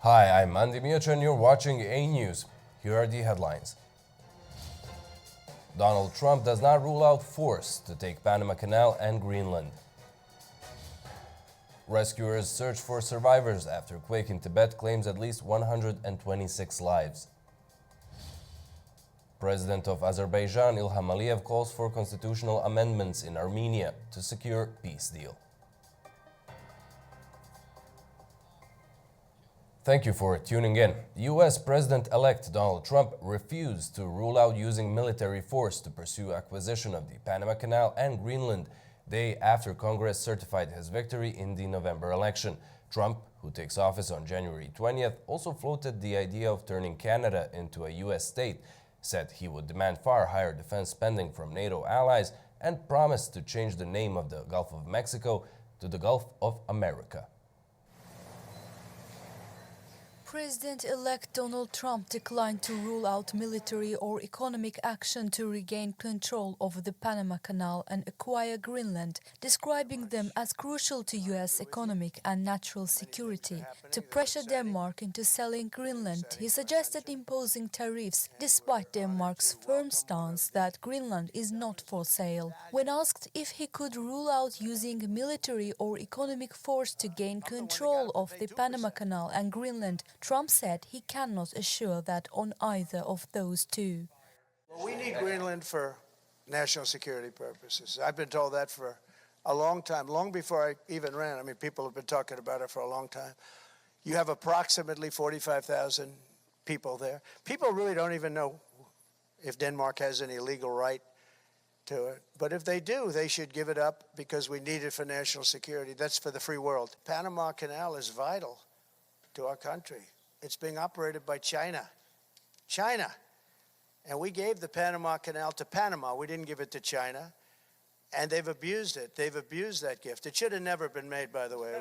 Hi, I'm Andy Mioccia and you're watching A News. Here are the headlines. Donald Trump does not rule out force to take Panama Canal and Greenland. Rescuers search for survivors after quake in Tibet claims at least 126 lives. President of Azerbaijan Ilham Aliyev calls for constitutional amendments in Armenia to secure peace deal. Thank you for tuning in. U.S. President-elect Donald Trump refused to rule out using military force to pursue acquisition of the Panama Canal and Greenland day after Congress certified his victory in the November election. Trump, who takes office on January 20th, also floated the idea of turning Canada into a U.S. state, said he would demand far higher defense spending from NATO allies, and promised to change the name of the Gulf of Mexico to the Gulf of America. President-elect Donald Trump declined to rule out military or economic action to regain control over the Panama Canal and acquire Greenland, describing them as crucial to U.S. economic and national security. To pressure Denmark into selling Greenland, he suggested imposing tariffs, despite Denmark's firm stance that Greenland is not for sale. When asked if he could rule out using military or economic force to gain control of the Panama Canal and Greenland, Trump said he cannot assure that on either of those two. Well, we need Greenland for national security purposes. I've been told that for a long time, long before I even ran. I mean, people have been talking about it for a long time. You have approximately 45,000 people there. People really don't even know if Denmark has any legal right to it. But if they do, they should give it up because we need it for national security. That's for the free world. Panama Canal is vital to our country. It's being operated by China. And we gave the Panama Canal to Panama. We didn't give it to China. And they've abused it. They've abused that gift. It should have never been made, by the way.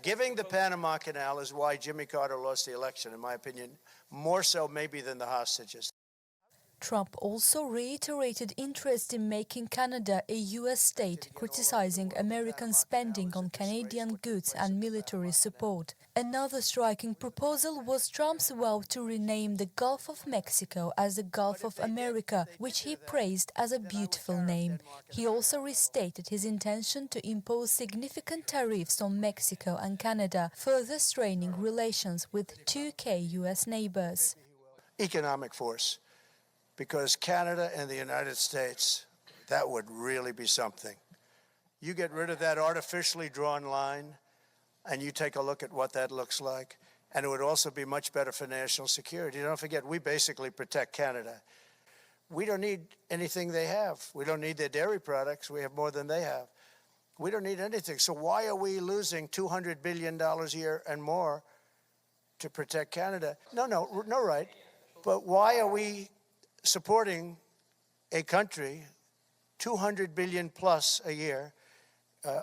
Giving the Panama Canal is why Jimmy Carter lost the election, in my opinion, more so maybe than the hostages. Trump also reiterated interest in making Canada a U.S. state, criticizing American spending on Canadian goods and military support. Another striking proposal was Trump's vow to rename the Gulf of Mexico as the Gulf of America, which he praised as a beautiful name. He also restated his intention to impose significant tariffs on Mexico and Canada, further straining relations with two key U.S. neighbors. Economic force. Because Canada and the United States, that would really be something. You get rid of that artificially drawn line, and you take a look at what that looks like, and it would also be much better for national security. Don't forget, we basically protect Canada. We don't need anything they have. We don't need their dairy products. We have more than they have. We don't need anything. So why are we losing $200 billion a year and more to protect Canada? No, right. But why are we supporting a country, $200 billion plus a year?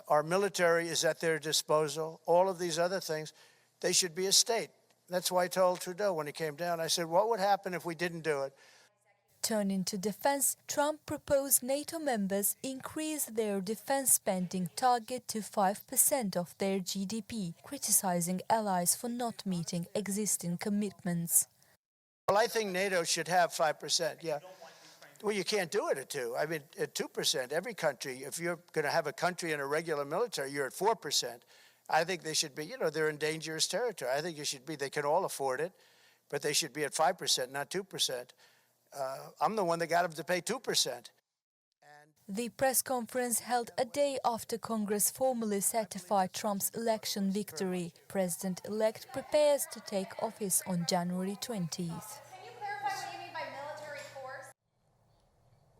Our military is at their disposal. All of these other things, they should be a state. That's why I told Trudeau when he came down, I said, what would happen if we didn't do it? Turning to defense, Trump proposed NATO members increase their defense spending target to 5% of their GDP, criticizing allies for not meeting existing commitments. Well, I think NATO should have 5%, yeah. Well, you can't do it at 2%. I mean, at 2%, every country, if you're going to have a country in a regular military, you're at 4%. I think they should be, they're in dangerous territory. I think it should be, they can all afford it, but they should be at 5%, not 2%. I'm the one that got them to pay 2%. The press conference held a day after Congress formally certified Trump's election victory. President-elect prepares to take office on January 20th. Can you clarify what you mean by military force?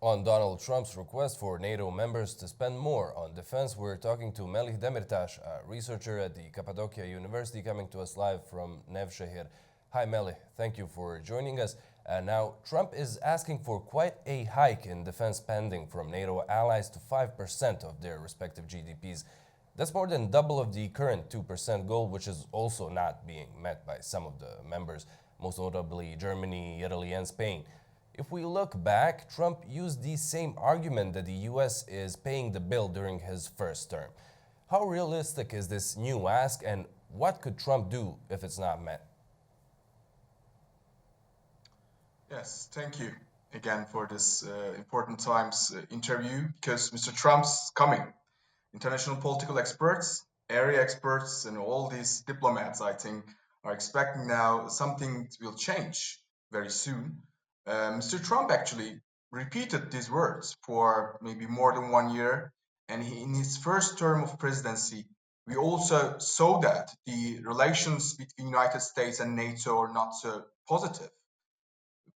On Donald Trump's request for NATO members to spend more on defense, we're talking to Melih Demirtas, a researcher at the Cappadocia University, coming to us live from Nevşehir. Hi, Melih. Thank you for joining us. Now, Trump is asking for quite a hike in defense spending from NATO allies to 5% of their respective GDPs. That's more than double of the current 2% goal, which is also not being met by some of the members, most notably Germany, Italy, and Spain. If we look back, Trump used the same argument that the U.S. is paying the bill during his first term. How realistic is this new ask, and what could Trump do if it's not met? Yes, thank you again for this important times interview, because Mr. Trump's coming. International political experts, area experts, and all these diplomats, I think, are expecting now something will change very soon. Mr. Trump actually repeated these words for maybe more than 1 year, and in his first term of presidency, we also saw that the relations between United States and NATO are not so positive.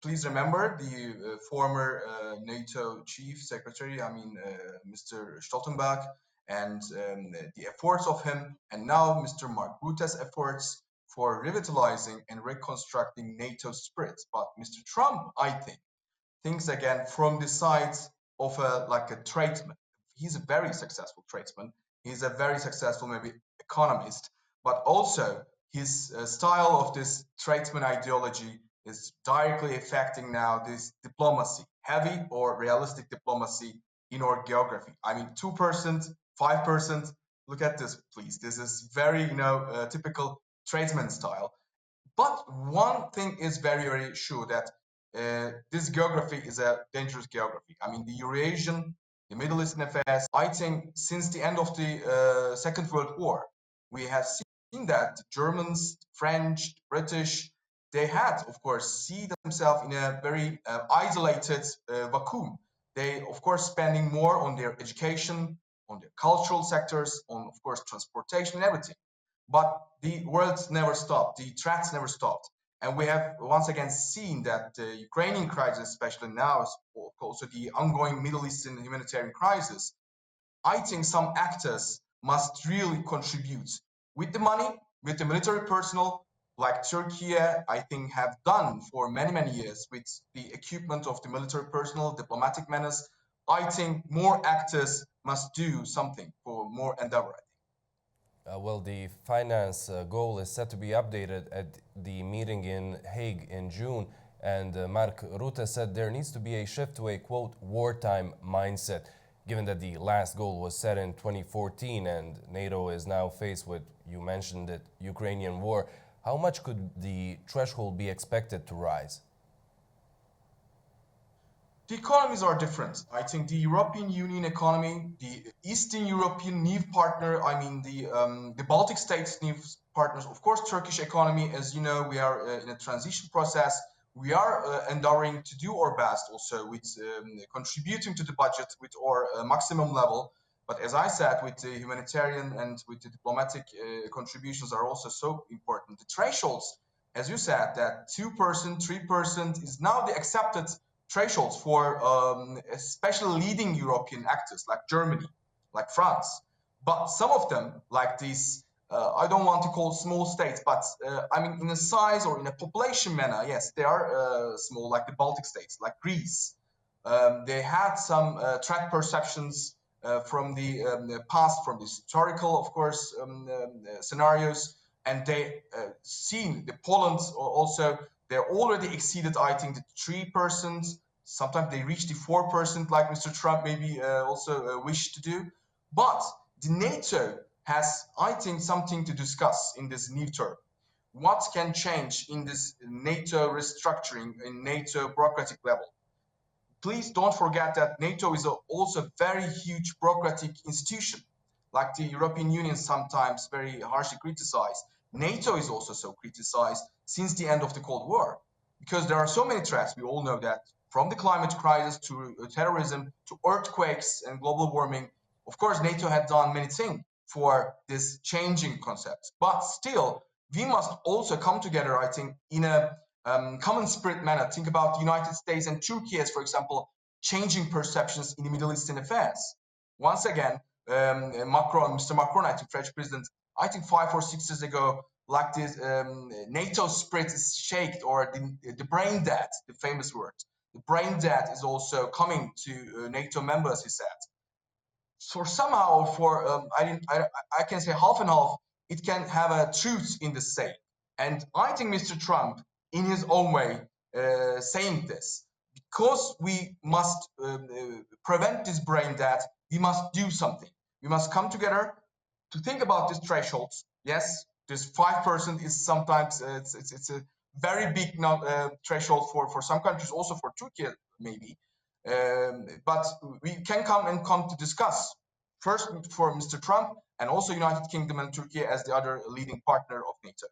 Please remember the former NATO chief secretary, Mr. Stoltenberg, and the efforts of him, and now Mr. Mark Rutte's efforts for revitalizing and reconstructing NATO spirit. But Mr. Trump, I think, thinks again from the side of a tradesman. He's a very successful tradesman. He's a very successful maybe economist, but also his style of this tradesman ideology is directly affecting now this diplomacy, heavy or realistic diplomacy in our geography. I mean, 2%, 5%. Look at this, please. This is very, typical tradesman style. But one thing is very, very sure, that this geography is a dangerous geography. I mean, the Eurasian, the Middle Eastern affairs, I think since the end of the Second World War, we have seen that Germans, French, British, they had, of course, see themselves in a very isolated vacuum. They, of course, spending more on their education, on their cultural sectors, on, of course, transportation and everything. But the world never stopped, the threats never stopped. And we have once again seen that the Ukrainian crisis, especially now, is also the ongoing Middle Eastern humanitarian crisis. I think some actors must really contribute with the money, with the military personnel, like Turkey, I think, have done for many, many years with the equipment of the military personnel, diplomatic menace. I think more actors must do something for more endeavor. Well, the finance goal is set to be updated at the meeting in Hague in June. And Mark Rutte said there needs to be a shift to a, quote, wartime mindset. Given that the last goal was set in 2014 and NATO is now faced with, you mentioned it, Ukrainian war, how much could the threshold be expected to rise? The economies are different. I think the European Union economy, the Eastern European new partner, the Baltic states new partners, of course, Turkish economy, as you know, we are in a transition process. We are endeavoring to do our best also with contributing to the budget with our maximum level. But as I said, with the humanitarian and with the diplomatic contributions are also so important. The thresholds, as you said, that 2%, 3% is now the accepted thresholds for especially leading European actors like Germany, like France. But some of them, like these, I don't want to call small states, but in a size or in a population manner, yes, they are small, like the Baltic states, like Greece. They had some threat perceptions from the past, from the historical, of course, scenarios, and they seen the Poland also. They're already exceeded, I think, the 3%. Sometimes they reach the 4%, like Mr. Trump maybe also wished to do. But the NATO has, I think, something to discuss in this new term. What can change in this NATO restructuring, in NATO bureaucratic level? Please don't forget that NATO is also a very huge bureaucratic institution, like the European Union sometimes very harshly criticized. NATO is also so criticized since the end of the Cold War, because there are so many threats. We all know that, from the climate crisis to terrorism to earthquakes and global warming. Of course, NATO had done many things for this changing concept, but still, we must also come together, I think, in a common spirit manner. Think about the United States and Turkey as, for example, changing perceptions in the Middle Eastern affairs. Once again, Mr. Macron, I think, French president, I think 5 or 6 years ago, like this NATO spirit is shaken, or the brain dead, the famous word. The brain dead is also coming to NATO members, he said. So somehow, for I can say half and half, it can have a truth in the saying. And I think Mr. Trump, in his own way, saying this, because we must prevent this brain death, we must do something. We must come together to think about these thresholds. Yes, this 5% is sometimes it's a very big threshold for some countries, also for Turkey maybe. But we can come to discuss first for Mr. Trump and also United Kingdom and Turkey as the other leading partner of NATO.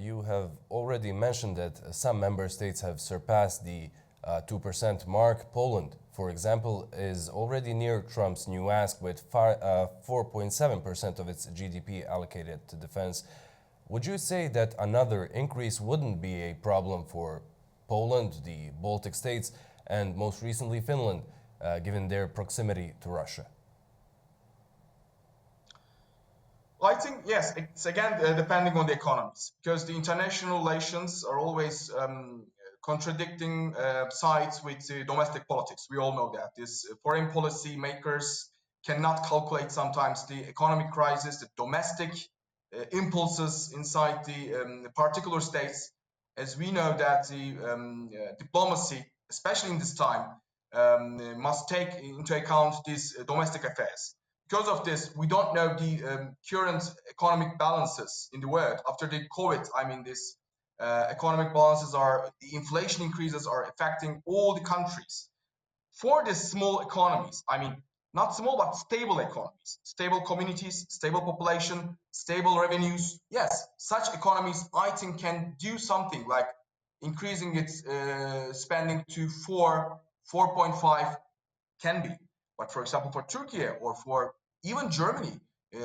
You have already mentioned that some member states have surpassed the 2% mark. Poland, for example, is already near Trump's new ask with 4.7% of its GDP allocated to defense. Would you say that another increase wouldn't be a problem for Poland, the Baltic states, and most recently Finland, given their proximity to Russia? Well, I think, yes, it's again depending on the economies, because the international relations are always contradicting sides with domestic politics. We all know that. These foreign policy makers cannot calculate sometimes the economic crisis, the domestic impulses inside the particular states. As we know that the diplomacy, especially in this time, must take into account these domestic affairs. Because of this, we don't know the current economic balances in the world. After the COVID, I mean, this economic balances the inflation increases are affecting all the countries. For the small economies, I mean, not small, but stable economies, stable communities, stable population, stable revenues. Yes, such economies, I think, can do something like increasing its spending to 4.5 can be. But for example, for Turkey or for even Germany,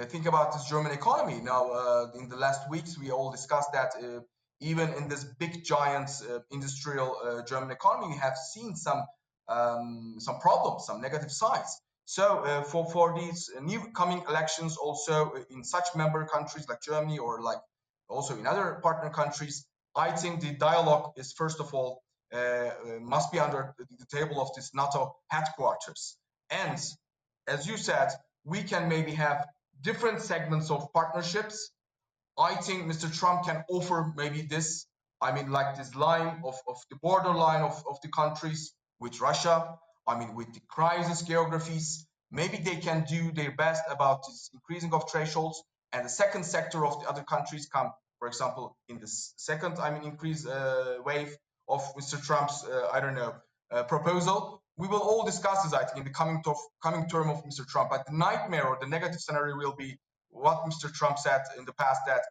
think about this German economy. Now, in the last weeks, we all discussed that even in this big, giant industrial German economy, we have seen some problems, some negative sides. So for these new coming elections, also in such member countries like Germany or like also in other partner countries, I think the dialogue is first of all must be under the table of this NATO headquarters. And as you said, we can maybe have different segments of partnerships. I think Mr. Trump can offer maybe this, I mean, like this line of the borderline of the countries with Russia, I mean, with the crisis geographies. Maybe they can do their best about this increasing of thresholds, and the second sector of the other countries come, for example, in the second, I mean, increase wave of Mr. Trump's, I don't know, proposal. We will all discuss this, I think, in the coming term of Mr. Trump. But the nightmare or the negative scenario will be what Mr. Trump said in the past, that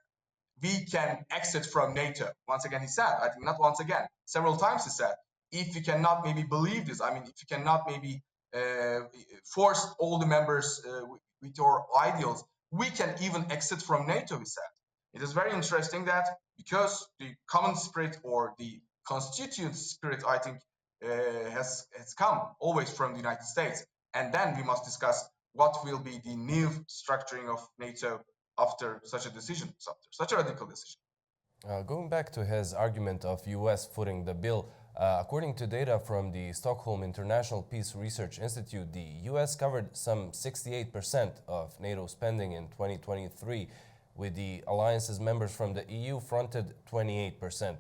we can exit from NATO. Once again, he said, I think not once again, several times he said, if you cannot maybe believe this, I mean, if you cannot maybe force all the members with your ideals, we can even exit from NATO, he said. It is very interesting that because the common spirit or the constituent spirit, I think, has come always from the United States. And then we must discuss what will be the new structuring of NATO after such a decision, after such a radical decision. Going back to his argument of US footing the bill, according to data from the Stockholm International Peace Research Institute, the US covered some 68% of NATO spending in 2023, with the alliance's members from the EU fronted 28%.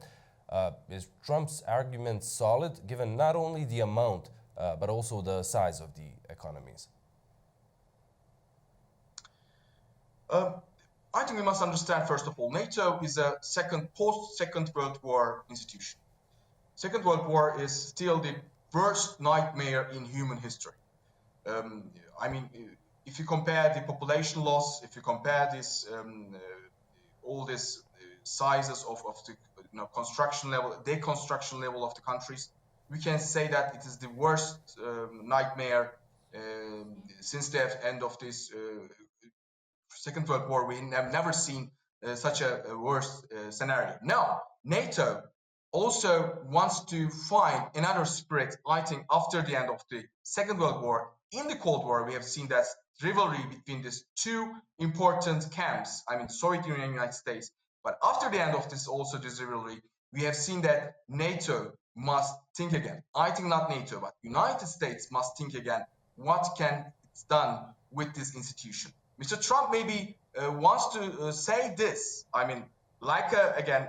Is Trump's argument solid, given not only the amount, but also the size of the economies? I think we must understand, first of all, NATO is a post-Second World War institution. Second World War is still the worst nightmare in human history. I mean, if you compare the population loss, if you compare this, all these sizes of the construction level, deconstruction level of the countries, we can say that it is the worst nightmare since the end of this Second World War. We have never seen such a worse scenario. Now, NATO also wants to find another spirit, I think, after the end of the Second World War. In the Cold War, we have seen that rivalry between these two important camps, I mean, Soviet Union and United States. But after the end of this rivalry, we have seen that NATO must think again. I think not NATO, but United States must think again what can it's done with this institution. Mr. Trump maybe wants to say this. I mean, like again,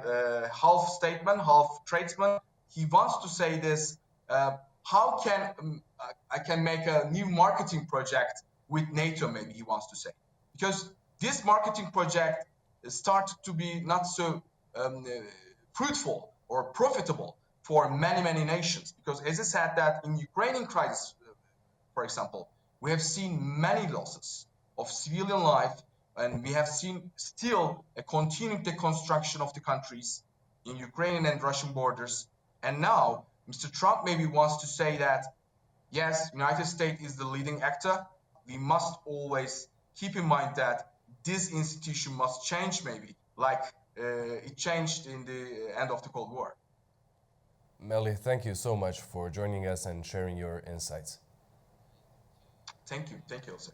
half statement, half tradesman. He wants to say this. How can I can make a new marketing project with NATO? Maybe he wants to say, because this marketing project started to be not so fruitful or profitable for many, many nations. Because as I said that in Ukrainian crisis, for example, we have seen many losses of civilian life, and we have seen still a continued deconstruction of the countries in Ukrainian and Russian borders. And now Mr. Trump maybe wants to say that, yes, United States is the leading actor. We must always keep in mind that this institution must change maybe, like it changed in the end of the Cold War. Melih, thank you so much for joining us and sharing your insights. Thank you, Jose.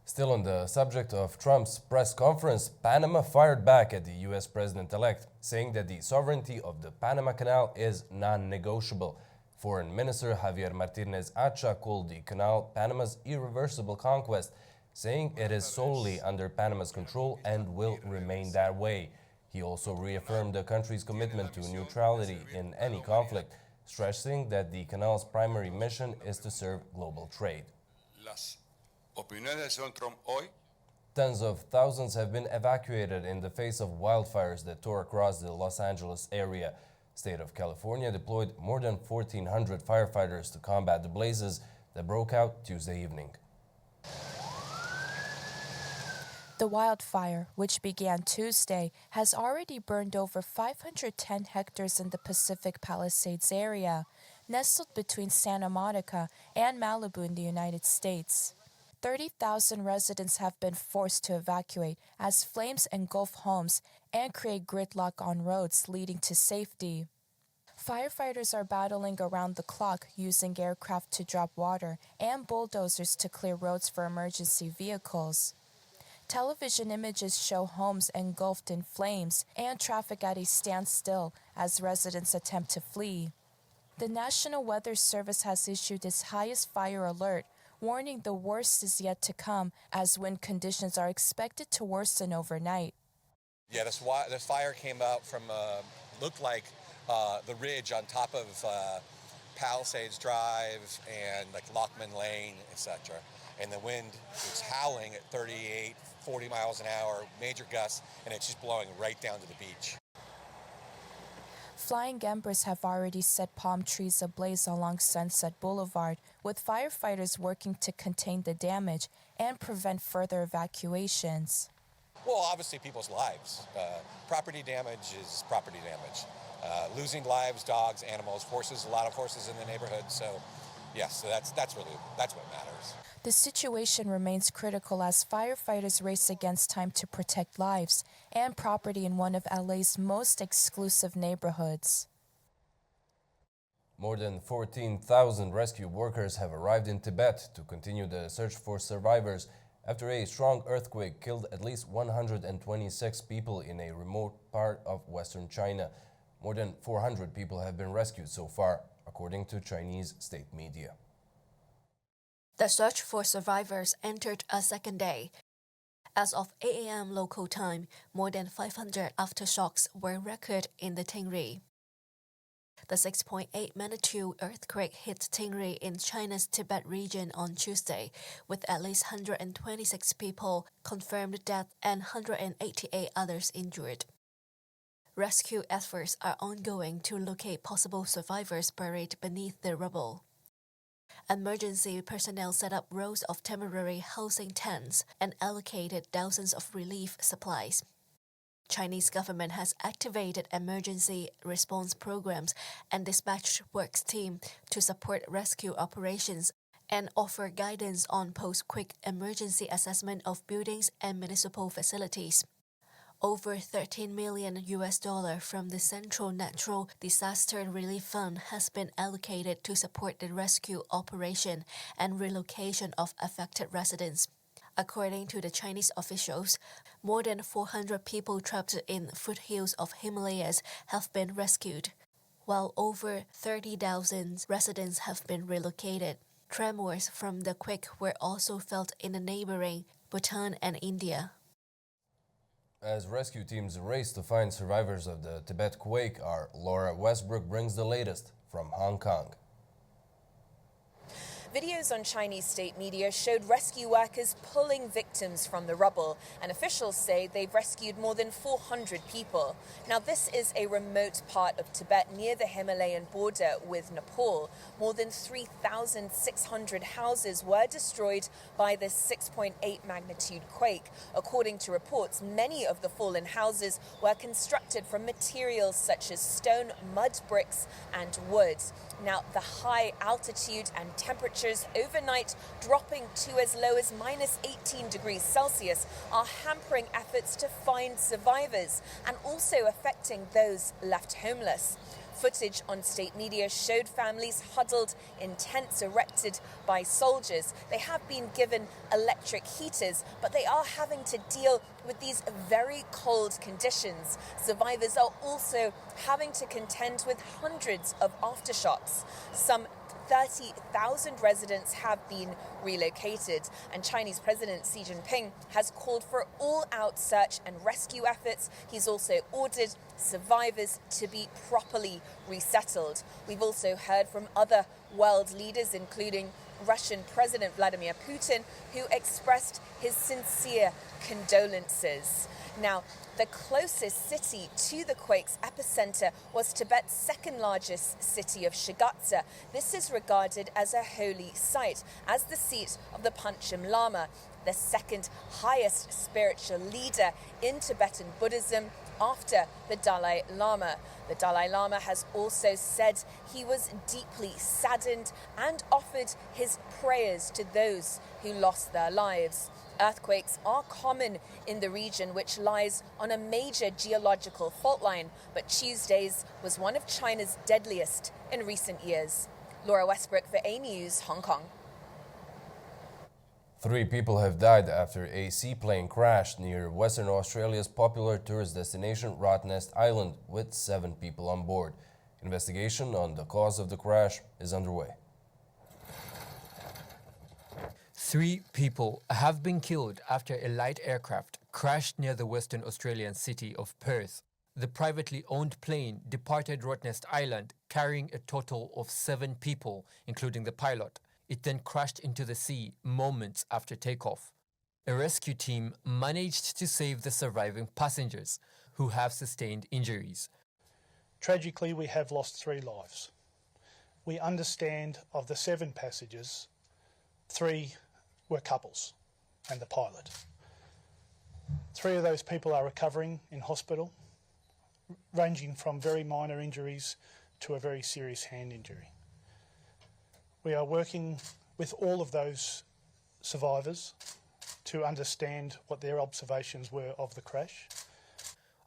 Still on the subject of Trump's press conference, Panama fired back at the US president-elect, saying that the sovereignty of the Panama Canal is non-negotiable. Foreign Minister Javier Martinez Acha called the canal Panama's irreversible conquest, saying it is solely under Panama's control and will remain that way. He also reaffirmed the country's commitment to neutrality in any conflict, stressing that the canal's primary mission is to serve global trade. Tens of thousands have been evacuated in the face of wildfires that tore across the Los Angeles area. State of California deployed more than 1,400 firefighters to combat the blazes that broke out Tuesday evening. The wildfire, which began Tuesday, has already burned over 510 hectares in the Pacific Palisades area, nestled between Santa Monica and Malibu in the United States. 30,000 residents have been forced to evacuate as flames engulf homes and create gridlock on roads leading to safety. Firefighters are battling around the clock using aircraft to drop water and bulldozers to clear roads for emergency vehicles. Television images show homes engulfed in flames and traffic at a standstill as residents attempt to flee. The National Weather Service has issued its highest fire alert, warning the worst is yet to come as wind conditions are expected to worsen overnight. Yeah, this fire came out from, looked like the ridge on top of Palisades Drive and like Lockman Lane, etc. And the wind was howling at 38, 40 miles an hour, major gusts, and it's just blowing right down to the beach. Flying embers have already set palm trees ablaze along Sunset Boulevard, with firefighters working to contain the damage and prevent further evacuations. Well, obviously people's lives. Property damage is property damage. Losing lives, dogs, animals, horses, a lot of horses in the neighborhood. So, yes, so that's what matters. The situation remains critical as firefighters race against time to protect lives and property in one of LA's most exclusive neighborhoods. More than 14,000 rescue workers have arrived in Tibet to continue the search for survivors after a strong earthquake killed at least 126 people in a remote part of western China. More than 400 people have been rescued so far, according to Chinese state media. The search for survivors entered a second day. As of 8 a.m. local time, more than 500 aftershocks were recorded in the Tingri. The 6.8 magnitude earthquake hit Tingri in China's Tibet region on Tuesday, with at least 126 people confirmed dead and 188 others injured. Rescue efforts are ongoing to locate possible survivors buried beneath the rubble. Emergency personnel set up rows of temporary housing tents and allocated thousands of relief supplies. Chinese government has activated emergency response programs and dispatched works team to support rescue operations and offer guidance on post-quick emergency assessment of buildings and municipal facilities. Over $13 million from the Central Natural Disaster Relief Fund has been allocated to support the rescue operation and relocation of affected residents. According to the Chinese officials, more than 400 people trapped in foothills of Himalayas have been rescued, while over 30,000 residents have been relocated. Tremors from the quake were also felt in the neighboring Bhutan and India. As rescue teams race to find survivors of the Tibet quake, our Laura Westbrook brings the latest from Hong Kong. Videos on Chinese state media showed rescue workers pulling victims from the rubble, and officials say they've rescued more than 400 people. Now, this is a remote part of Tibet near the Himalayan border with Nepal. More than 3,600 houses were destroyed by this 6.8 magnitude quake. According to reports, many of the fallen houses were constructed from materials such as stone, mud bricks, and wood. Now, the high altitude and temperatures overnight dropping to as low as minus 18 degrees Celsius are hampering efforts to find survivors and also affecting those left homeless. Footage on state media showed families huddled in tents erected by soldiers. They have been given electric heaters, but they are having to deal with these very cold conditions. Survivors are also having to contend with hundreds of aftershocks. Some 30,000 residents have been relocated, and Chinese President Xi Jinping has called for all-out search and rescue efforts. He's also ordered survivors to be properly resettled. We've also heard from other world leaders, including Russian President Vladimir Putin, who expressed his sincere condolences. Now, the closest city to the quake's epicenter was Tibet's second largest city of Shigatse. This is regarded as a holy site, as the seat of the Panchen Lama, the second highest spiritual leader in Tibetan Buddhism after the Dalai Lama. The Dalai Lama has also said he was deeply saddened and offered his prayers to those who lost their lives. Earthquakes are common in the region, which lies on a major geological fault line, but Tuesday's was one of China's deadliest in recent years. Laura Westbrook for A News, Hong Kong. 3 people have died after a seaplane crashed near Western Australia's popular tourist destination Rottnest Island with 7 people on board. Investigation on the cause of the crash is underway. 3 people have been killed after a light aircraft crashed near the Western Australian city of Perth. The privately owned plane departed Rottnest Island carrying a total of 7 people, including the pilot. It then crashed into the sea moments after takeoff. A rescue team managed to save the surviving passengers, who have sustained injuries. Tragically, we have lost 3 lives. We understand of the 7 passengers, 3 were couples and the pilot. 3 of those people are recovering in hospital, ranging from very minor injuries to a very serious hand injury. We are working with all of those survivors to understand what their observations were of the crash.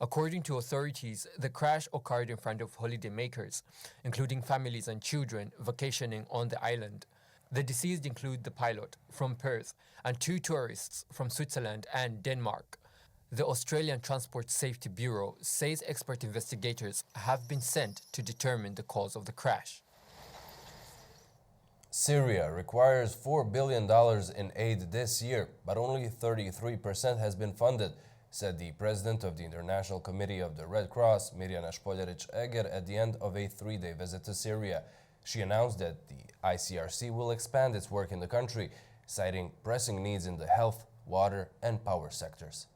According to authorities, the crash occurred in front of holidaymakers, including families and children vacationing on the island. The deceased include the pilot from Perth and 2 tourists from Switzerland and Denmark. The Australian Transport Safety Bureau says expert investigators have been sent to determine the cause of the crash. Syria requires $4 billion in aid this year, but only 33% has been funded, said the president of the International Committee of the Red Cross, Mirjana Špoljarić-Eger, at the end of a 3-day visit to Syria. She announced that the ICRC will expand its work in the country, citing pressing needs in the health, water, and power sectors.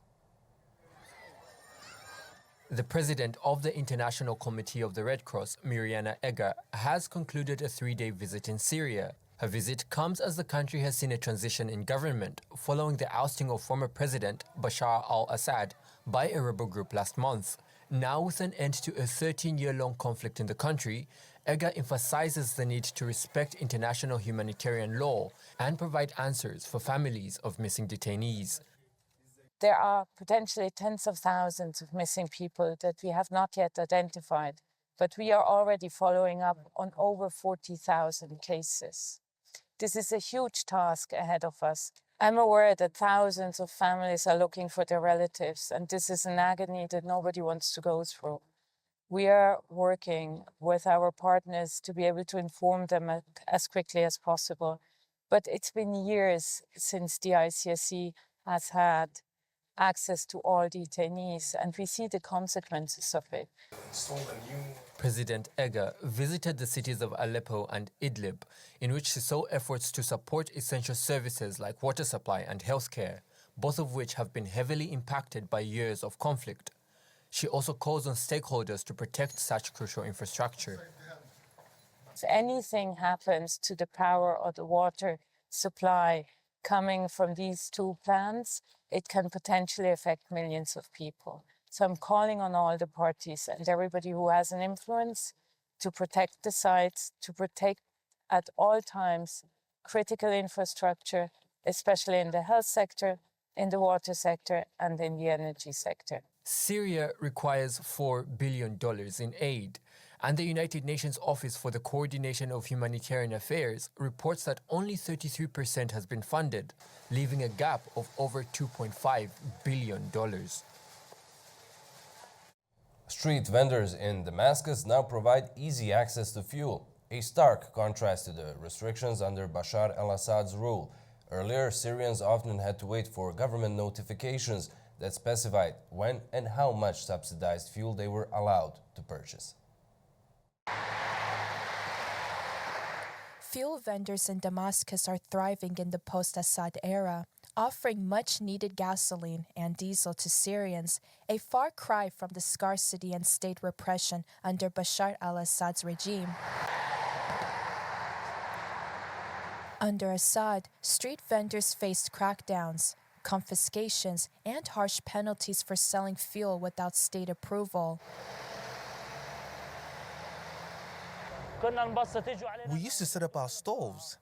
The president of the International Committee of the Red Cross, Mirjana Eger, has concluded a 3-day visit in Syria. Her visit comes as the country has seen a transition in government following the ousting of former President Bashar al-Assad by a rebel group last month. Now, with an end to a 13-year-long conflict in the country, Eger emphasizes the need to respect international humanitarian law and provide answers for families of missing detainees. There are potentially tens of thousands of missing people that we have not yet identified, but we are already following up on over 40,000 cases. This is a huge task ahead of us. I'm aware that thousands of families are looking for their relatives, and this is an agony that nobody wants to go through. We are working with our partners to be able to inform them as quickly as possible. But it's been years since the ICRC has had access to all detainees, and we see the consequences of it. President Ega visited the cities of Aleppo and Idlib, in which she saw efforts to support essential services like water supply and healthcare, both of which have been heavily impacted by years of conflict. She also calls on stakeholders to protect such crucial infrastructure. If anything happens to the power or the water supply coming from these two plants, it can potentially affect millions of people. So I'm calling on all the parties and everybody who has an influence to protect the sites, to protect at all times critical infrastructure, especially in the health sector, in the water sector, and in the energy sector. Syria requires $4 billion in aid, and the United Nations Office for the Coordination of Humanitarian Affairs reports that only 33% has been funded, leaving a gap of over $2.5 billion. Street vendors in Damascus now provide easy access to fuel, a stark contrast to the restrictions under Bashar al-Assad's rule. Earlier, Syrians often had to wait for government notifications that specified when and how much subsidized fuel they were allowed to purchase. Fuel vendors in Damascus are thriving in the post-Assad era, offering much-needed gasoline and diesel to Syrians, a far cry from the scarcity and state repression under Bashar al-Assad's regime. Under Assad, street vendors faced crackdowns, confiscations, and harsh penalties for selling fuel without state approval. We used to set up our stalls,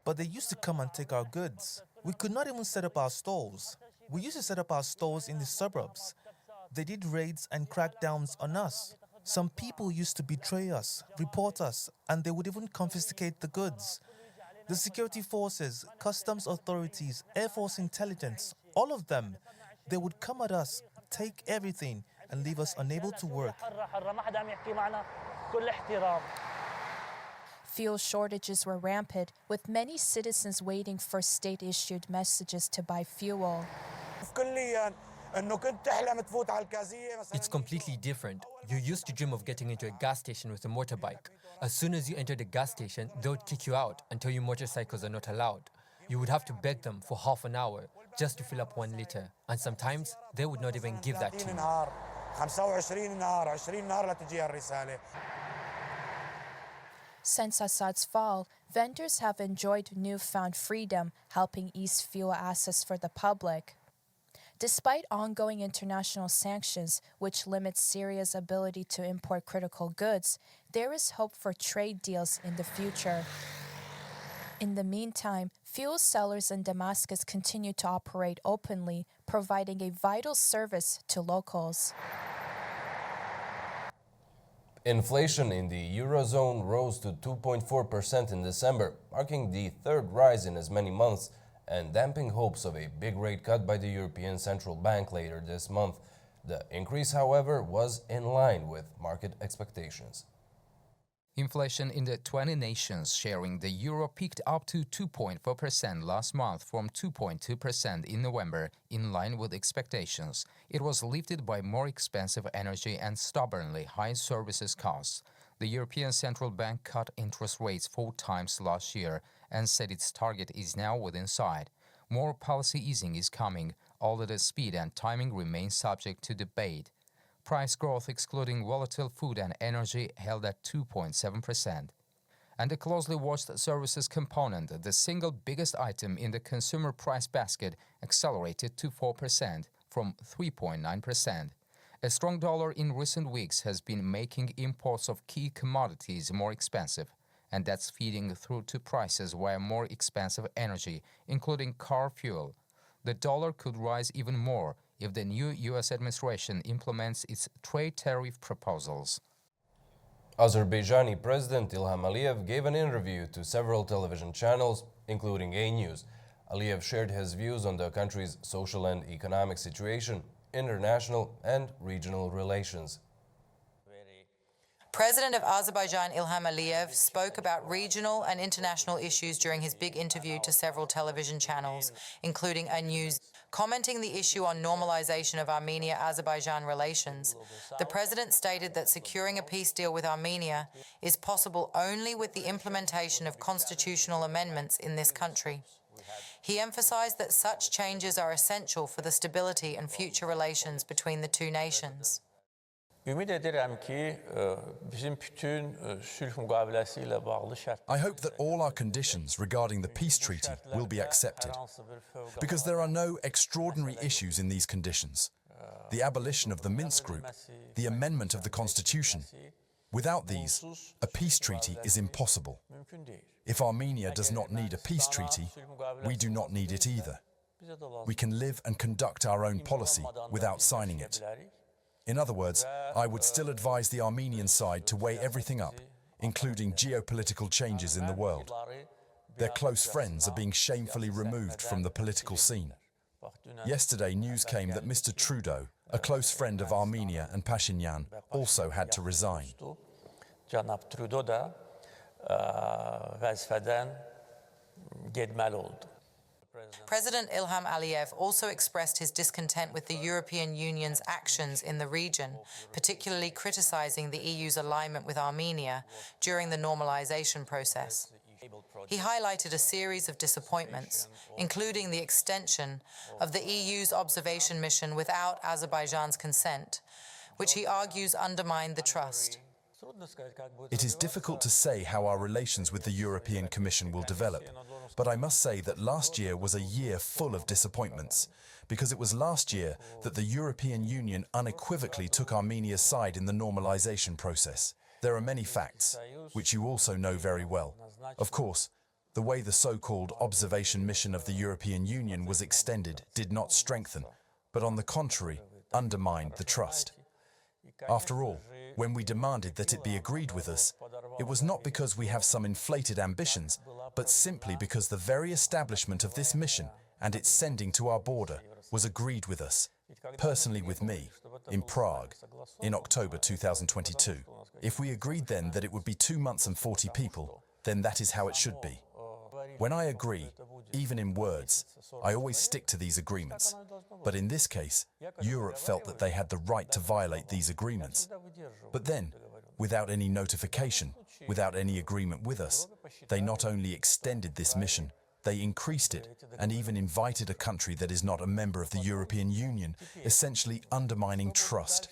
but they used to come and take our goods. We could not even set up our stalls. We used to set up our stalls in the suburbs. They did raids and crackdowns on us. Some people used to betray us, report us, and they would even confiscate the goods. The security forces, customs authorities, Air Force intelligence, all of them, they would come at us, take everything, and leave us unable to work. Fuel shortages were rampant, with many citizens waiting for state-issued messages to buy fuel. It's completely different. You used to dream of getting into a gas station with a motorbike. As soon as you enter the gas station, they would kick you out and tell you motorcycles are not allowed. You would have to beg them for half an hour just to fill up 1 liter. And sometimes they would not even give that to you. Since Assad's fall, vendors have enjoyed newfound freedom, helping ease fuel access for the public. Despite ongoing international sanctions, which limit Syria's ability to import critical goods, there is hope for trade deals in the future. In the meantime, fuel sellers in Damascus continue to operate openly, providing a vital service to locals. Inflation in the Eurozone rose to 2.4% in December, marking the third rise in as many months and damping hopes of a big rate cut by the European Central Bank later this month. The increase, however, was in line with market expectations. Inflation in the 20 nations sharing the euro peaked up to 2.4% last month from 2.2% in November, in line with expectations. It was lifted by more expensive energy and stubbornly high services costs. The European Central Bank cut interest rates 4 times last year and said its target is now within sight. More policy easing is coming, although the speed and timing remain subject to debate. Price growth excluding volatile food and energy held at 2.7%. And the closely watched services component, the single biggest item in the consumer price basket, accelerated to 4% from 3.9%. A strong dollar in recent weeks has been making imports of key commodities more expensive, and that's feeding through to prices via more expensive energy, including car fuel. The dollar could rise even more if the new U.S. administration implements its trade tariff proposals. Azerbaijani President Ilham Aliyev gave an interview to several television channels, including A News. Aliyev shared his views on the country's social and economic situation, international and regional relations. President of Azerbaijan Ilham Aliyev spoke about regional and international issues during his big interview to several television channels, including a news. Commenting the issue on normalization of Armenia-Azerbaijan relations, the president stated that securing a peace deal with Armenia is possible only with the implementation of constitutional amendments in this country. He emphasized that such changes are essential for the stability and future relations between the two nations. Ümid edirəm ki, bizim bütün sülh müqaviləsi ilə bağlı şərtlər. I hope that all our conditions regarding the peace treaty will be accepted, because there are no extraordinary issues in these conditions. The abolition of the Minsk Group, the amendment of the constitution. Without these, a peace treaty is impossible. If Armenia does not need a peace treaty, we do not need it either. We can live and conduct our own policy without signing it. In other words, I would still advise the Armenian side to weigh everything up, including geopolitical changes in the world. Their close friends are being shamefully removed from the political scene. Yesterday, news came that Mr. Trudeau, a close friend of Armenia and Pashinyan, also had to resign. Cənab Trudeau da vəzifədən getməli oldu. President Ilham Aliyev also expressed his discontent with the European Union's actions in the region, particularly criticizing the EU's alignment with Armenia during the normalization process. He highlighted a series of disappointments, including the extension of the EU's observation mission without Azerbaijan's consent, which he argues undermined the trust. It is difficult to say how our relations with the European Commission will develop, but I must say that last year was a year full of disappointments, because it was last year that the European Union unequivocally took Armenia's side in the normalization process. There are many facts, which you also know very well. Of course, the way the so-called observation mission of the European Union was extended did not strengthen, but on the contrary, undermined the trust. After all, when we demanded that it be agreed with us, it was not because we have some inflated ambitions, but simply because the very establishment of this mission and its sending to our border was agreed with us, personally with me, in Prague, in October 2022. If we agreed then that it would be 2 months and 40 people, then that is how it should be. When I agree, even in words, I always stick to these agreements. But in this case, Europe felt that they had the right to violate these agreements. But then, without any notification, without any agreement with us, they not only extended this mission, they increased it and even invited a country that is not a member of the European Union, essentially undermining trust.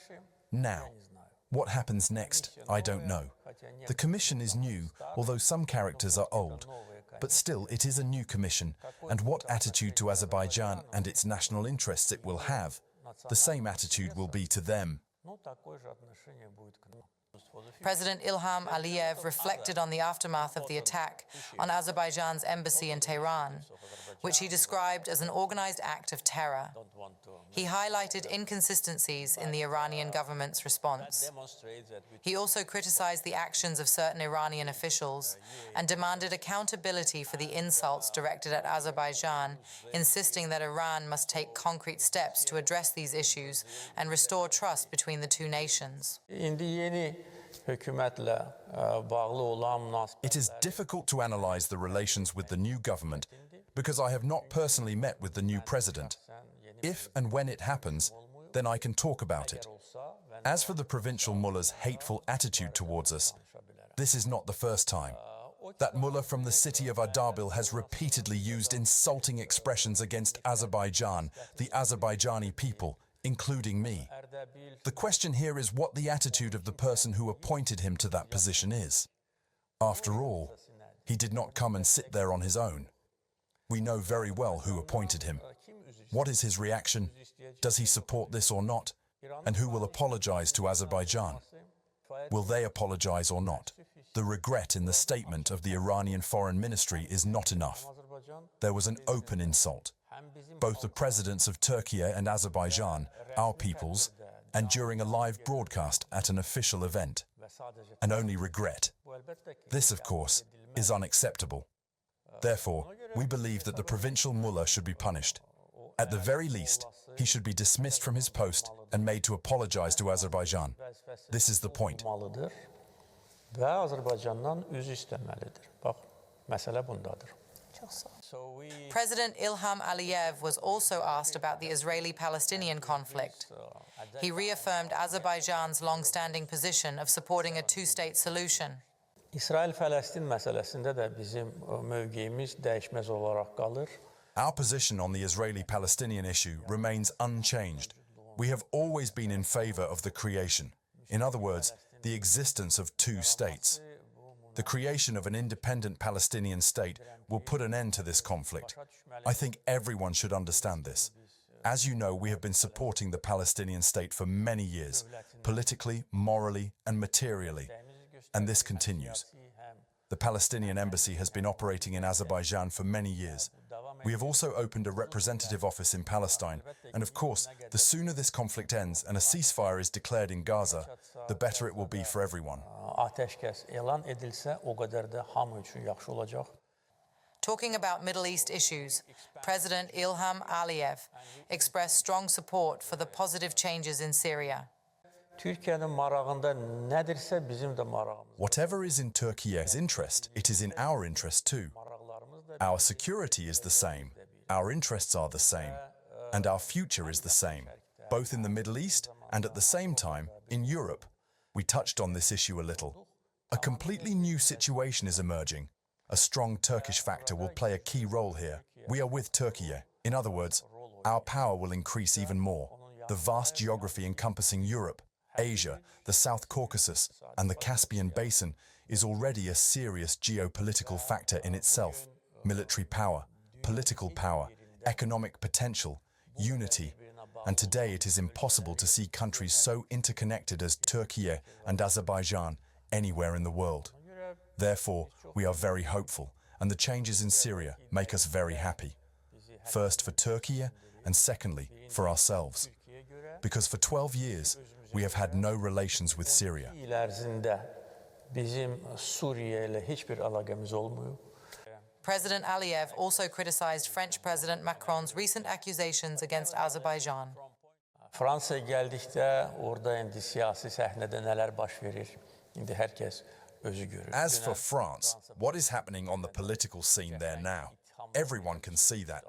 Now, what happens next, I don't know. The Commission is new, although some characters are old. But still, it is a new Commission, and what attitude to Azerbaijan and its national interests it will have, the same attitude will be to them. President Ilham Aliyev reflected on the aftermath of the attack on Azerbaijan's embassy in Tehran, which he described as an organized act of terror. He highlighted inconsistencies in the Iranian government's response. He also criticized the actions of certain Iranian officials and demanded accountability for the insults directed at Azerbaijan, insisting that Iran must take concrete steps to address these issues and restore trust between the two nations. It is difficult to analyze the relations with the new government because I have not personally met with the new president. If and when it happens, then I can talk about it. As for the provincial mullah's hateful attitude towards us, this is not the first time. That mullah from the city of Ardabil has repeatedly used insulting expressions against Azerbaijan, the Azerbaijani people, including me. The question here is what the attitude of the person who appointed him to that position is. After all, he did not come and sit there on his own. We know very well who appointed him. What is his reaction? Does he support this or not? And who will apologize to Azerbaijan? Will they apologize or not? The regret in the statement of the Iranian Foreign Ministry is not enough. There was an open insult. Both the presidents of Turkey and Azerbaijan, our peoples, and during a live broadcast at an official event. And only regret. This, of course, is unacceptable. Therefore, we believe that the provincial mullah should be punished. At the very least, he should be dismissed from his post and made to apologize to Azerbaijan. This is the point. və Azərbaycandan üzr istəməlidir. Bax, məsələ bundadır. President Ilham Aliyev was also asked about the Israeli-Palestinian conflict. He reaffirmed Azerbaijan's long-standing position of supporting a two-state solution. İsrail-Fələstin məsələsində də bizim mövqeyimiz dəyişməz olaraq qalır. Our position on the Israeli-Palestinian issue remains unchanged. We have always been in favor of the creation, in other words, the existence of two states. The creation of an independent Palestinian state will put an end to this conflict. I think everyone should understand this. As you know, we have been supporting the Palestinian state for many years, politically, morally, and materially, and this continues. The Palestinian embassy has been operating in Azerbaijan for many years. We have also opened a representative office in Palestine, and of course, the sooner this conflict ends and a ceasefire is declared in Gaza, the better it will be for everyone. Atəşkəs elan edilsə, o qədər də hamı üçün yaxşı olacaq. Talking about Middle East issues, President Ilham Aliyev expressed strong support for the positive changes in Syria. Türkiyənin marağında nədirsə bizim də marağımız. Whatever is in Turkey's interest, it is in our interest too. Our security is the same, our interests are the same, and our future is the same, both in the Middle East and at the same time in Europe. We touched on this issue a little. A completely new situation is emerging. A strong Turkish factor will play a key role here. We are with Turkey. In other words, our power will increase even more. The vast geography encompassing Europe, Asia, the South Caucasus, and the Caspian Basin is already a serious geopolitical factor in itself. Military power, political power, economic potential, unity, and today it is impossible to see countries so interconnected as Turkey and Azerbaijan anywhere in the world. Therefore, we are very hopeful, and the changes in Syria make us very happy. First for Turkey, and secondly for ourselves. Because for 12 years, we have had no relations with Syria. President Aliyev also criticized French President Macron's recent accusations against Azerbaijan. Fransaya gəldikdə orada indi siyasi səhnədə nələr baş verir? İndi hər kəs özü görür. As for France, what is happening on the political scene there now? Everyone can see that.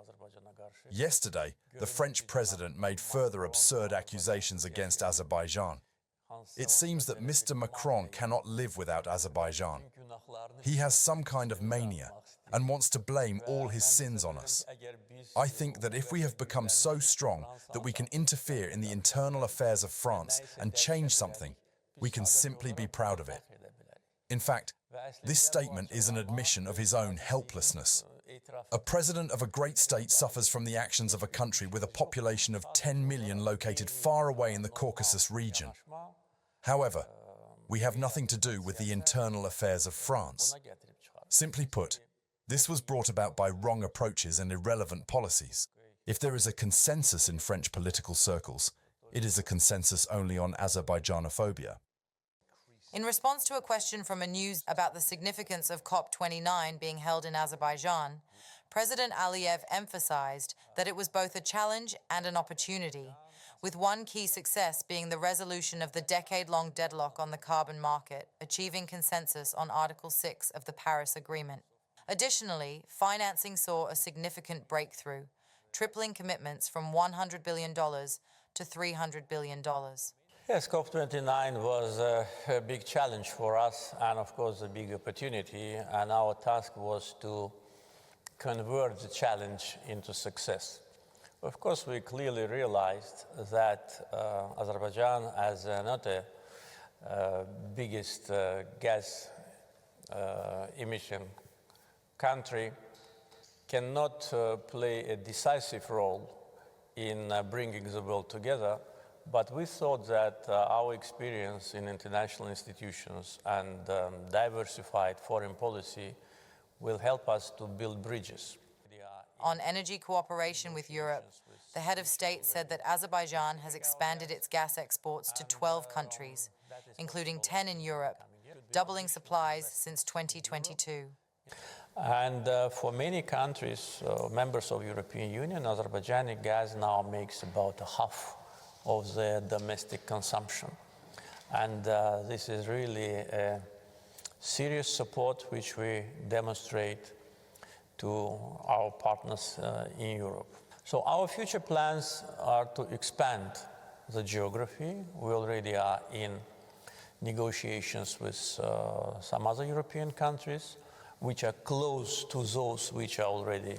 Yesterday, the French president made further absurd accusations against Azerbaijan. It seems that Mr. Macron cannot live without Azerbaijan. He has some kind of mania and wants to blame all his sins on us. I think that if we have become so strong that we can interfere in the internal affairs of France and change something, we can simply be proud of it. In fact, this statement is an admission of his own helplessness. A president of a great state suffers from the actions of a country with a population of 10 million located far away in the Caucasus region. However, we have nothing to do with the internal affairs of France. Simply put, this was brought about by wrong approaches and irrelevant policies. If there is a consensus in French political circles, it is a consensus only on Azerbaijanophobia. In response to a question from a news about the significance of COP29 being held in Azerbaijan, President Aliyev emphasized that it was both a challenge and an opportunity, with one key success being the resolution of the decade-long deadlock on the carbon market, achieving consensus on Article 6 of the Paris Agreement. Additionally, financing saw a significant breakthrough, tripling commitments from $100 billion to $300 billion. Yes, COP29 was a big challenge for us and, of course, a big opportunity. And our task was to convert the challenge into success. Of course, we clearly realized that Azerbaijan, as another biggest gas emission country, cannot play a decisive role in bringing the world together. But we thought that our experience in international institutions and diversified foreign policy will help us to build bridges. On energy cooperation with Europe, the head of state said that Azerbaijan has expanded its gas exports to 12 countries, including 10 in Europe, doubling supplies since 2022. And for many countries, members of the European Union, Azerbaijani gas now makes about half of their domestic consumption. And this is really a serious support which we demonstrate to our partners in Europe. So our future plans are to expand the geography. We already are in negotiations with some other European countries which are close to those which are already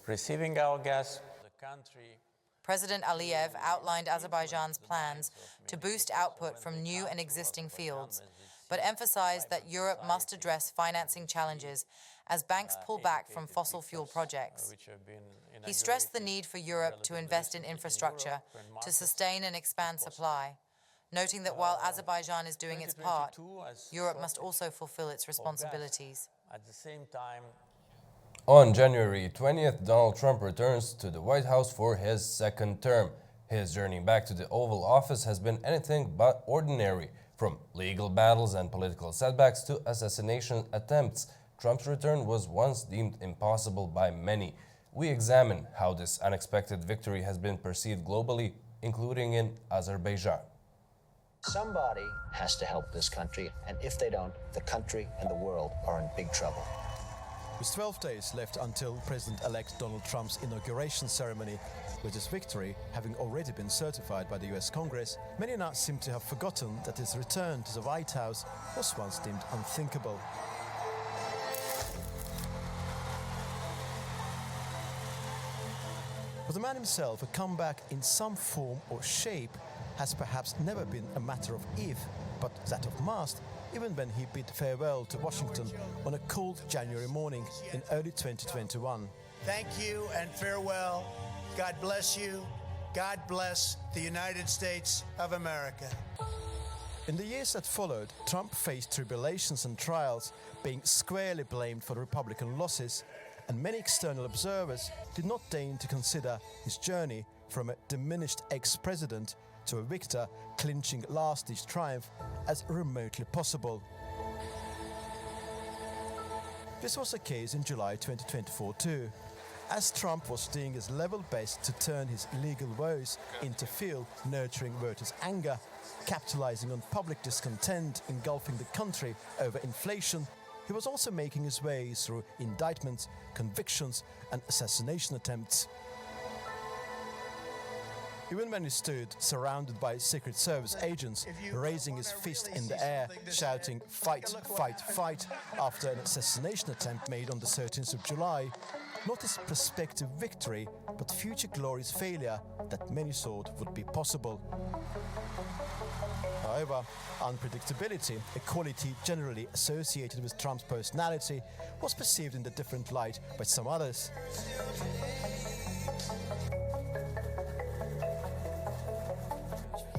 receiving our gas. The country President Aliyev outlined Azerbaijan's plans to boost output from new and existing fields, but emphasized that Europe must address financing challenges as banks pull back from fossil fuel projects. He stressed the need for Europe to invest in infrastructure to sustain and expand supply, noting that while Azerbaijan is doing its part, Europe must also fulfill its responsibilities. At the same time, on January 20th, Donald Trump returns to the White House for his second term. His journey back to the Oval Office has been anything but ordinary. From legal battles and political setbacks to assassination attempts, Trump's return was once deemed impossible by many. We examine how this unexpected victory has been perceived globally, including in Azerbaijan. Somebody has to help this country, and if they don't, the country and the world are in big trouble. With 12 days left until President-elect Donald Trump's inauguration ceremony, with his victory having already been certified by the US Congress, many now seem to have forgotten that his return to the White House was once deemed unthinkable. For the man himself, a comeback in some form or shape has perhaps never been a matter of if, but that of must, even when he bid farewell to Washington on a cold January morning in early 2021. Thank you and farewell. God bless you. God bless the United States of America. In the years that followed, Trump faced tribulations and trials, being squarely blamed for Republican losses, and many external observers did not deign to consider his journey from a diminished ex-president to a victor clinching last-ditch triumph as remotely possible. This was the case in July 2024 too, as Trump was doing his level best to turn his legal woes into fuel, nurturing voters' anger, capitalizing on public discontent engulfing the country over inflation. He was also making his way through indictments, convictions and assassination attempts. Even when he stood surrounded by Secret Service agents, raising his fist in the air, shouting "Fight, fight, fight," after an assassination attempt made on the 13th of July, not his prospective victory, but future glory's failure that many thought would be possible. However, unpredictability, a quality generally associated with Trump's personality, was perceived in a different light by some others.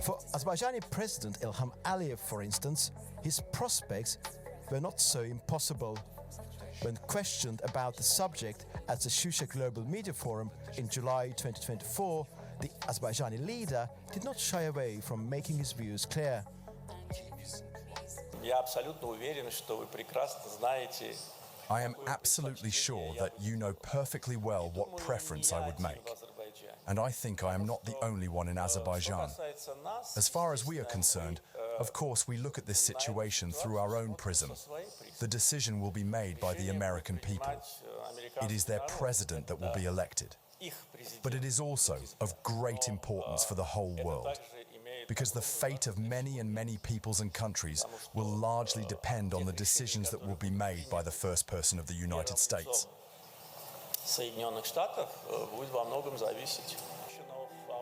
For Azerbaijani President Ilham Aliyev, for instance, his prospects were not so impossible. When questioned about the subject at the Shusha Global Media Forum in July 2024, the Azerbaijani leader did not shy away from making his views clear. I am absolutely sure that you know perfectly well what preference I would make. And I think I am not the only one in Azerbaijan. As far as we are concerned, of course we look at this situation through our own prism. The decision will be made by the American people. It is their president that will be elected. But it is also of great importance for the whole world, because the fate of many and many peoples and countries will largely depend on the decisions that will be made by the first person of the United States.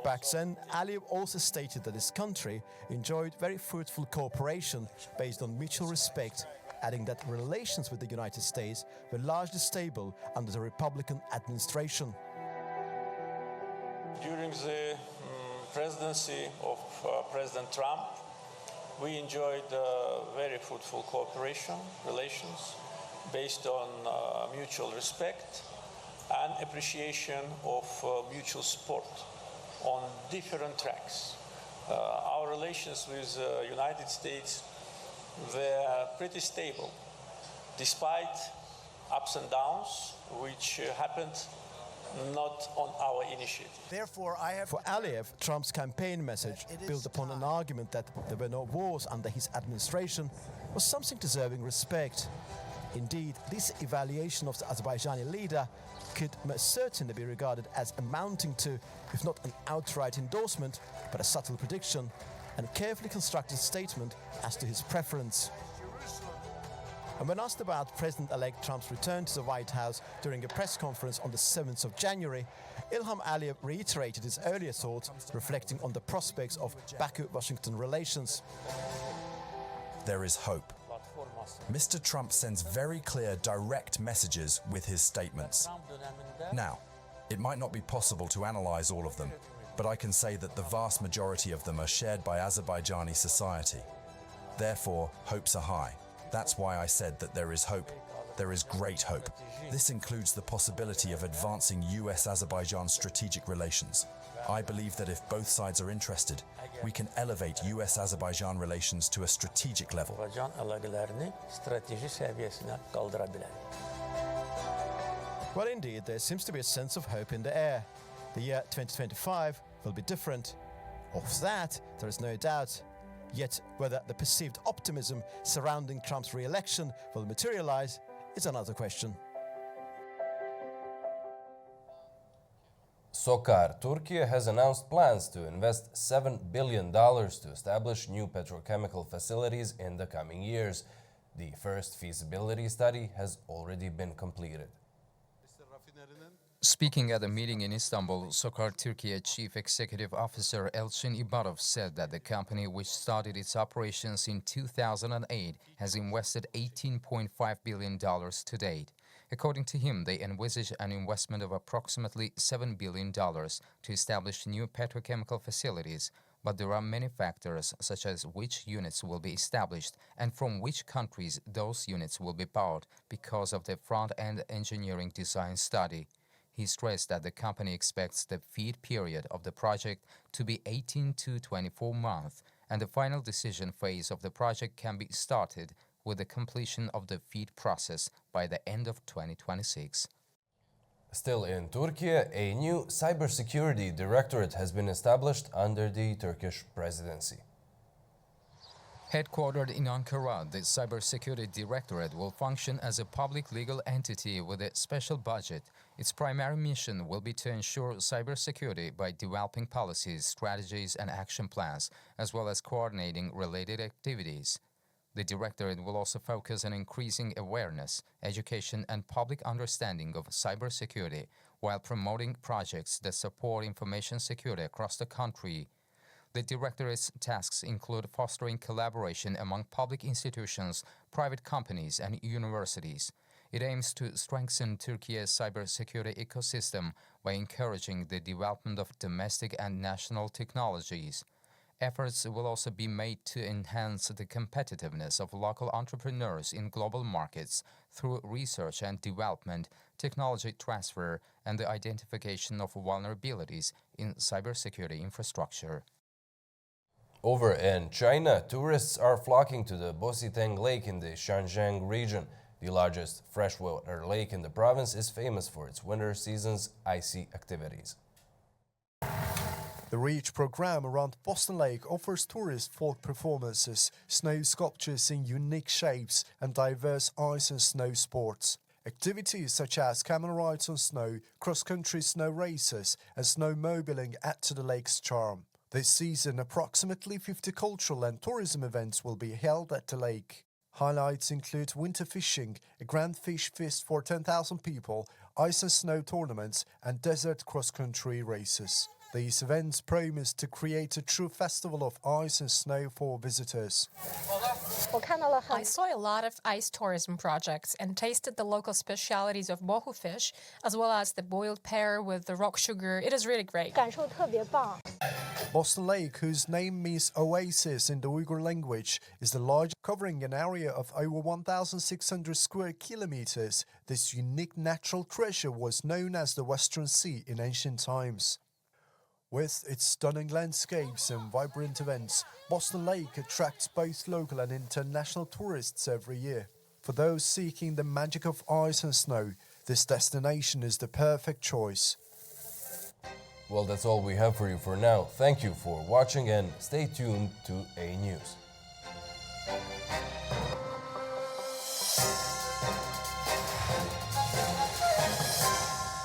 Back then, Aliyev also stated that his country enjoyed very fruitful cooperation based on mutual respect, adding that relations with the United States were largely stable under the Republican administration. During the presidency of President Trump, we enjoyed very fruitful cooperation, relations, based on mutual respect and appreciation of mutual support on different tracks. Our relations with the United States were pretty stable, despite ups and downs which happened not on our initiative. Therefore, For Aliyev, Trump's campaign message, built upon an argument that there were no wars under his administration, was something deserving respect. Indeed, this evaluation of the Azerbaijani leader could most certainly be regarded as amounting to, if not an outright endorsement, but a subtle prediction and carefully constructed statement as to his preference. And when asked about President-elect Trump's return to the White House during a press conference on the 7th of January, Ilham Aliyev reiterated his earlier thoughts, reflecting on the prospects of Baku-Washington relations. There is hope. Mr. Trump sends very clear, direct messages with his statements. Now, it might not be possible to analyze all of them, but I can say that the vast majority of them are shared by Azerbaijani society. Therefore, hopes are high. That's why I said that there is hope. There is great hope. This includes the possibility of advancing US-Azerbaijan strategic relations. I believe that if both sides are interested, we can elevate US-Azerbaijan relations to a strategic level. Well, indeed, there seems to be a sense of hope in the air. The year 2025 will be different. Of that, there is no doubt. Yet, whether the perceived optimism surrounding Trump's re-election will materialize is another question. SOCAR Turkey has announced plans to invest $7 billion to establish new petrochemical facilities in the coming years. The first feasibility study has already been completed. Speaking at a meeting in Istanbul, SOCAR Turkey Chief Executive Officer Elçin İbarov said that the company, which started its operations in 2008, has invested $18.5 billion to date. According to him, they envisage an investment of approximately $7 billion to establish new petrochemical facilities, but there are many factors, such as which units will be established and from which countries those units will be bought, because of the front-end engineering design study. He stressed that the company expects the FEED period of the project to be 18 to 24 months, and the final decision phase of the project can be started with the completion of the FEED process by the end of 2026. Still in Turkey, a new cybersecurity directorate has been established under the Turkish presidency. Headquartered in Ankara, the Cybersecurity Directorate will function as a public legal entity with a special budget. Its primary mission will be to ensure cybersecurity by developing policies, strategies, and action plans, as well as coordinating related activities. The Directorate will also focus on increasing awareness, education, and public understanding of cybersecurity, while promoting projects that support information security across the country. The Directorate's tasks include fostering collaboration among public institutions, private companies, and universities. It aims to strengthen Turkey's cybersecurity ecosystem by encouraging the development of domestic and national technologies. Efforts will also be made to enhance the competitiveness of local entrepreneurs in global markets through research and development, technology transfer, and the identification of vulnerabilities in cybersecurity infrastructure. Over in China, tourists are flocking to the Bositeng Lake in the Shanjiang region. The largest freshwater lake in the province is famous for its winter season's icy activities. The REACH program around Boston Lake offers tourists folk performances, snow sculptures in unique shapes, and diverse ice and snow sports. Activities such as camel rides on snow, cross-country snow races, and snowmobiling add to the lake's charm. This season, approximately 50 cultural and tourism events will be held at the lake. Highlights include winter fishing, a grand fish feast for 10,000 people, ice and snow tournaments, and desert cross-country races. These events promise to create a true festival of ice and snow for visitors. I saw a lot of ice tourism projects and tasted the local specialities of bohu fish, as well as the boiled pear with the rock sugar. It is really great. Boston Lake, whose name means oasis in the Uyghur language, is the largest, covering an area of over 1,600 square kilometers. This unique natural treasure was known as the Western Sea in ancient times. With its stunning landscapes and vibrant events, Boston Lake attracts both local and international tourists every year. For those seeking the magic of ice and snow, this destination is the perfect choice. Well, that's all we have for you for now. Thank you for watching and stay tuned to A News.